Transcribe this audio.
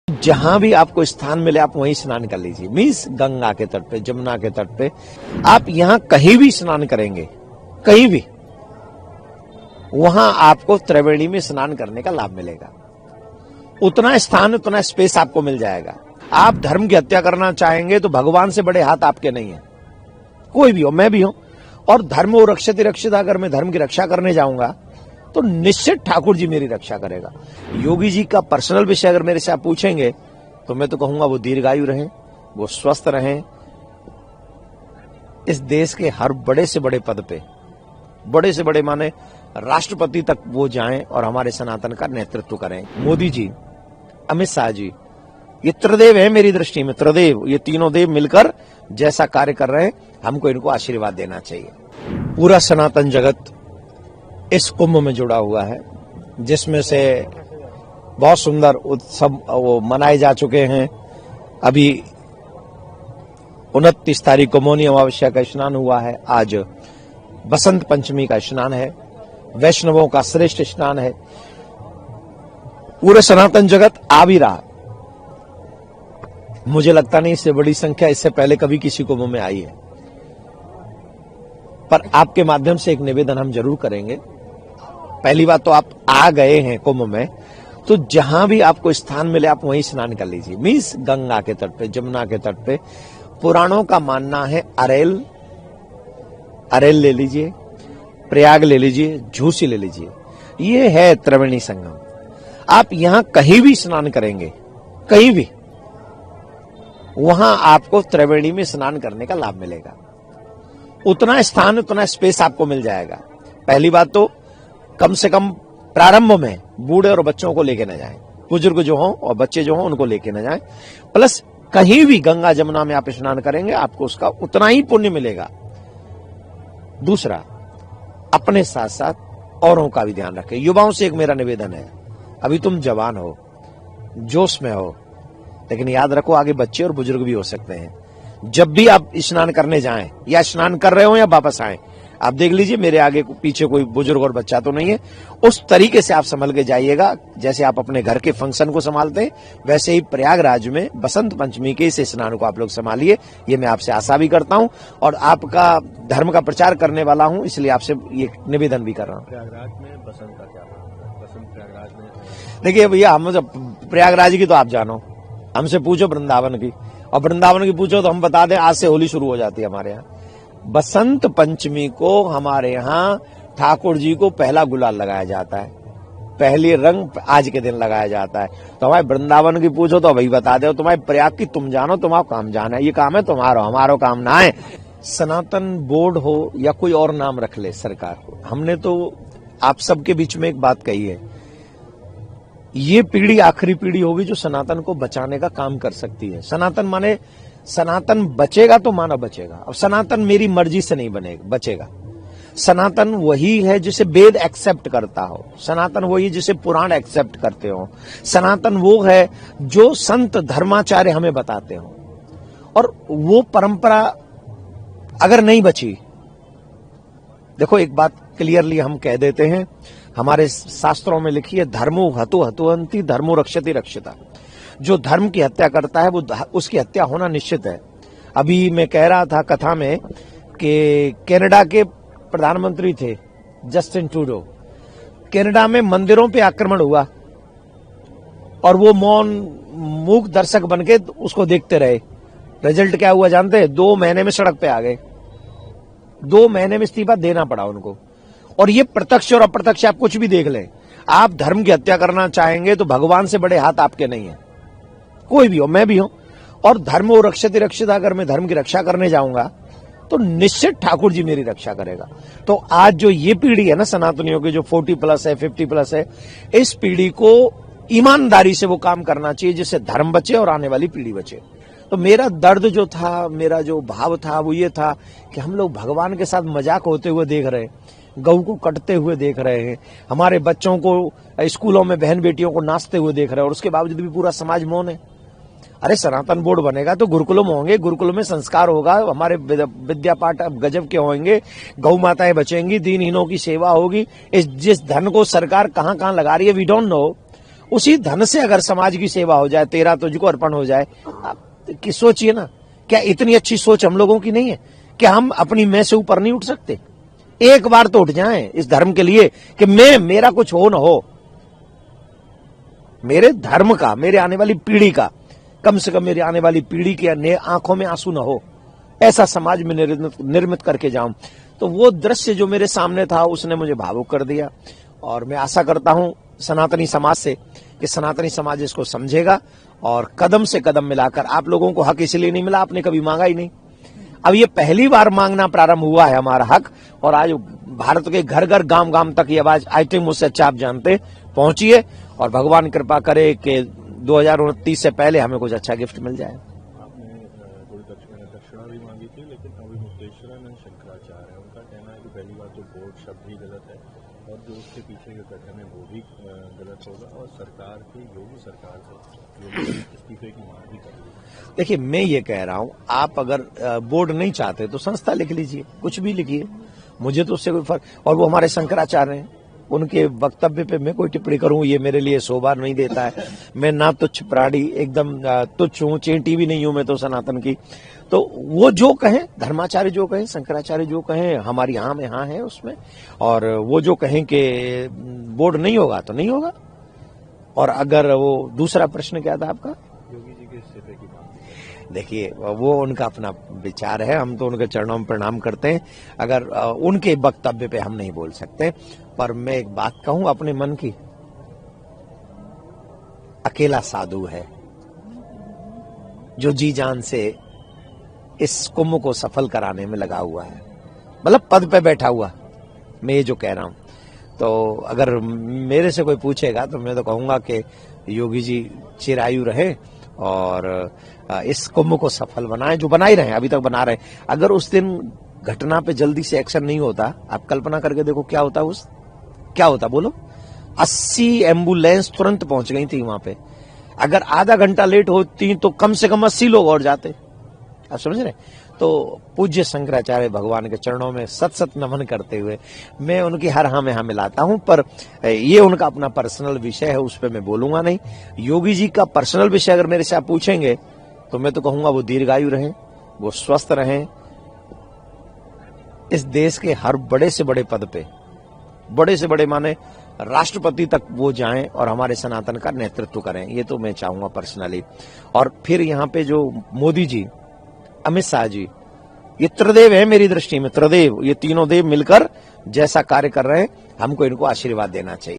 जहां भी आपको स्थान मिले आप वहीं स्नान कर लीजिए। मीन्स गंगा के तट पे, जमुना के तट पे, आप यहां कहीं भी स्नान करेंगे, कहीं भी, वहां आपको त्रिवेणी में स्नान करने का लाभ मिलेगा। उतना स्थान, उतना स्पेस आपको मिल जाएगा। आप धर्म की हत्या करना चाहेंगे तो भगवान से बड़े हाथ आपके नहीं है, कोई भी हो, मैं भी हूं। और धर्म वो रक्षति रक्षिता, अगर मैं धर्म की रक्षा करने जाऊंगा तो निश्चित ठाकुर जी मेरी रक्षा करेगा। योगी जी का पर्सनल विषय अगर मेरे से आप पूछेंगे तो मैं तो कहूंगा वो दीर्घायु रहें, वो स्वस्थ रहें, इस देश के हर बड़े से बड़े पद पे, बड़े से बड़े माने राष्ट्रपति तक वो जाएं और हमारे सनातन का नेतृत्व करें। मोदी जी, अमित शाह जी, ये त्रिदेव है मेरी दृष्टि में, त्रिदेव, ये तीनों देव मिलकर जैसा कार्य कर रहे हैं, हमको इनको आशीर्वाद देना चाहिए। पूरा सनातन जगत इस कुंभ में जुड़ा हुआ है, जिसमें से बहुत सुंदर उत्सव वो मनाए जा चुके हैं। अभी 29 तारीख को मौनी अमावस्या का स्नान हुआ है, आज बसंत पंचमी का स्नान है, वैष्णवों का श्रेष्ठ स्नान है। पूरे सनातन जगत आ भी रहा, मुझे लगता नहीं इससे बड़ी संख्या इससे पहले कभी किसी कुंभ में आई है। पर आपके माध्यम से एक निवेदन हम जरूर करेंगे। पहली बात तो आप आ गए हैं कुंभ में, तो जहां भी आपको स्थान मिले आप वहीं स्नान कर लीजिए। मीन्स गंगा के तट पे, जमुना के तट पे। पुराणों का मानना है अरेल ले लीजिए, प्रयाग ले लीजिए, झूसी ले लीजिए, ये है त्रिवेणी संगम। आप यहां कहीं भी स्नान करेंगे, कहीं भी, वहां आपको त्रिवेणी में स्नान करने का लाभ मिलेगा। उतना स्थान, उतना स्पेस आपको मिल जाएगा। पहली बात तो कम से कम प्रारंभ में बूढ़े और बच्चों को लेके न जाएं, बुजुर्ग जो हों और बच्चे जो हों उनको लेके न जाएं। प्लस कहीं भी गंगा जमुना में आप स्नान करेंगे आपको उसका उतना ही पुण्य मिलेगा। दूसरा, अपने साथ साथ औरों का भी ध्यान रखें। युवाओं से एक मेरा निवेदन है, अभी तुम जवान हो, जोश में हो, लेकिन याद रखो आगे बच्चे और बुजुर्ग भी हो सकते हैं। जब भी आप स्नान करने जाएं या स्नान कर रहे हो या वापस आए, आप देख लीजिए मेरे आगे पीछे कोई बुजुर्ग और बच्चा तो नहीं है। उस तरीके से आप संभल के जाइएगा, जैसे आप अपने घर के फंक्शन को संभालते हैं, वैसे ही प्रयागराज में बसंत पंचमी के इस स्नान को आप लोग संभालिए। ये मैं आपसे आशा भी करता हूं और आपका धर्म का प्रचार करने वाला हूं, इसलिए आपसे ये निवेदन भी कर रहा हूं। प्रयागराज में बसंत का क्या है? बसंत प्रयागराज में देखिए भैया, हम प्रयागराज की तो आप जानो, हमसे पूछो वृंदावन की, और वृंदावन की पूछो तो हम बता दें आज से होली शुरू हो जाती है हमारे यहाँ। बसंत पंचमी को हमारे यहाँ ठाकुर जी को पहला गुलाल लगाया जाता है, पहली रंग आज के दिन लगाया जाता है। तो हमारे वृंदावन की पूछो तो वही बता दो, तुम्हारे प्रयाग की तुम जानो, तुम्हारा काम जाना है, ये काम है तुम्हारा, हमारा काम ना है। सनातन बोर्ड हो या कोई और नाम रख ले सरकार को, हमने तो आप सबके बीच में एक बात कही है, ये पीढ़ी आखिरी पीढ़ी होगी जो सनातन को बचाने का काम कर सकती है। सनातन माने सनातन बचेगा तो मानव बचेगा। अब सनातन मेरी मर्जी से नहीं बचेगा। सनातन वही है जिसे वेद एक्सेप्ट करता हो, सनातन वही जिसे पुराण एक्सेप्ट करते हो, सनातन वो है जो संत धर्माचार्य हमें बताते हो। और वो परंपरा अगर नहीं बची, देखो एक बात क्लियरली हम कह देते हैं, हमारे शास्त्रों में लिखी है, धर्मो हतु हतुअंति धर्मो रक्षति रक्षिता। जो धर्म की हत्या करता है वो उसकी हत्या होना निश्चित है। अभी मैं कह रहा था कथा में कि कनाडा के प्रधानमंत्री थे जस्टिन ट्रूडो, कनाडा में मंदिरों पे आक्रमण हुआ और वो मौन मूक दर्शक बनके उसको देखते रहे। रिजल्ट क्या हुआ जानते हैं? 2 महीने में सड़क पे आ गए, 2 महीने में इस्तीफा देना पड़ा उनको। और ये प्रत्यक्ष और अप्रत्यक्ष आप कुछ भी देख लें, आप धर्म की हत्या करना चाहेंगे तो भगवान से बड़े हाथ आपके नहीं है, कोई भी हो, मैं भी हूं। और धर्म वो रक्षति रक्षिता, अगर मैं धर्म की रक्षा करने जाऊंगा तो निश्चित ठाकुर जी मेरी रक्षा करेगा। तो आज जो ये पीढ़ी है ना सनातनियों की, जो 40+ है, 50+ है, इस पीढ़ी को ईमानदारी से वो काम करना चाहिए जिससे धर्म बचे और आने वाली पीढ़ी बचे। तो मेरा दर्द जो था, मेरा जो भाव था वो ये था कि हम लोग भगवान के साथ मजाक होते हुए देख रहे हैं, गऊ को कटते हुए देख रहे हैं, हमारे बच्चों को स्कूलों में बहन बेटियों को नाचते हुए देख रहे हैं, और उसके बावजूद भी पूरा समाज मौन है। अरे सनातन बोर्ड बनेगा तो गुरुकुलम होंगे, गुरुकुलम में संस्कार होगा, हमारे विद्या पाठ गजब के होंगे, गौ माताएं बचेंगी, दीनहीनों की सेवा होगी। जिस धन को सरकार कहां कहां लगा रही है वी डोंट नो, उसी धन से अगर समाज की सेवा हो जाए, तेरा तुझको अर्पण हो जाए, आप कि सोचिए ना, क्या इतनी अच्छी सोच हम लोगों की नहीं है? क्या हम अपनी मैं से ऊपर नहीं उठ सकते? एक बार तो उठ जाएं इस धर्म के लिए कि मेरा कुछ हो ना हो, मेरे धर्म का, मेरे आने वाली पीढ़ी का, कम से कम मेरी आने वाली पीढ़ी की आंखों में आंसू ना हो, ऐसा समाज में निर्मित करके जाऊं। तो वो दृश्य जो मेरे सामने था उसने मुझे भावुक कर दिया, और मैं आशा करता हूं सनातनी समाज से कि सनातनी समाज इसको समझेगा और कदम से कदम मिलाकर, आप लोगों को हक इसलिए नहीं मिला, आपने कभी मांगा ही नहीं, अब ये पहली बार मांगना प्रारंभ हुआ है हमारा हक, और आज भारत के घर घर गांव गांव तक ये आवाज, आई थिंक मुझसे अच्छा आप जानते, पहुंचिए, और भगवान कृपा करे कि 2029 से पहले हमें कुछ अच्छा गिफ्ट मिल जाए। आपने थोड़ी दक्षिणा भी मांगी थी, लेकिन अभी मुक्तेश्वरानंद शंकराचार्य है, उनका कहना है कि पहली बात तो बोर्ड शब्द ही गलत है, और जो उसके पीछे के गठन है वो भी गलत होगा, और सरकार की, योगी सरकार से योगी इस्तीफे की मांग भी कर रही है। देखिए, मैं ये कह रहा हूं, आप अगर बोर्ड नहीं चाहते तो संस्था लिख लीजिए, कुछ भी लिखिए, मुझे तो उससे कोई फर्क, और वो हमारे शंकराचार्य हैं, उनके वक्तव्य पे मैं कोई टिप्पणी करूं ये मेरे लिए शोभा नहीं देता है। मैं ना तुच्छ प्राणी, एकदम तुच्छ हूं, चेंटी भी नहीं हूं मैं तो सनातन की। तो वो जो कहें, धर्माचार्य जो कहें, शंकराचार्य जो कहें, हमारी हाँ में हाँ है उसमें, और वो जो कहें कि बोर्ड नहीं होगा तो नहीं होगा। और अगर वो दूसरा प्रश्न क्या था आपका? योगी जी के इस्तीफे की मांग। देखिए, वो उनका अपना विचार है, हम तो उनके चरणों में प्रणाम करते हैं, अगर उनके वक्तव्य पे हम नहीं बोल सकते। पर मैं एक बात कहूं अपने मन की, अकेला साधु है जो जी जान से इस कुंभ को सफल कराने में लगा हुआ है, मतलब पद पे बैठा हुआ, मैं ये जो कह रहा हूं। तो अगर मेरे से कोई पूछेगा तो मैं तो कहूंगा कि योगी जी चिरायु रहे और इस कुंभ को सफल बनाए, जो बना ही रहे, अभी तक बना रहे। अगर उस दिन घटना पे जल्दी से एक्शन नहीं होता, आप कल्पना करके देखो क्या होता, क्या होता बोलो। 80 एम्बुलेंस तुरंत पहुंच गई थी वहां पे, अगर आधा घंटा लेट होती तो कम से कम 80 लोग और जाते, आप समझ रहे। तो पूज्य शंकराचार्य भगवान के चरणों में सत सत नमन करते हुए मैं उनकी हर हाँ में हाँ मिलाता हूं, पर ये उनका अपना पर्सनल विषय है, उस पर मैं बोलूंगा नहीं। योगी जी का पर्सनल विषय अगर मेरे से आप पूछेंगे तो मैं तो कहूंगा वो दीर्घायु रहें, वो स्वस्थ रहें, इस देश के हर बड़े से बड़े पद पे, बड़े से बड़े माने राष्ट्रपति तक वो जाएं और हमारे सनातन का नेतृत्व करें, ये तो मैं चाहूंगा पर्सनली। और फिर यहाँ पे जो मोदी जी, अमित शाह जी, ये त्रिदेव है मेरी दृष्टि में, त्रिदेव, ये तीनों देव मिलकर जैसा कार्य कर रहे हैं, हमको इनको आशीर्वाद देना चाहिए।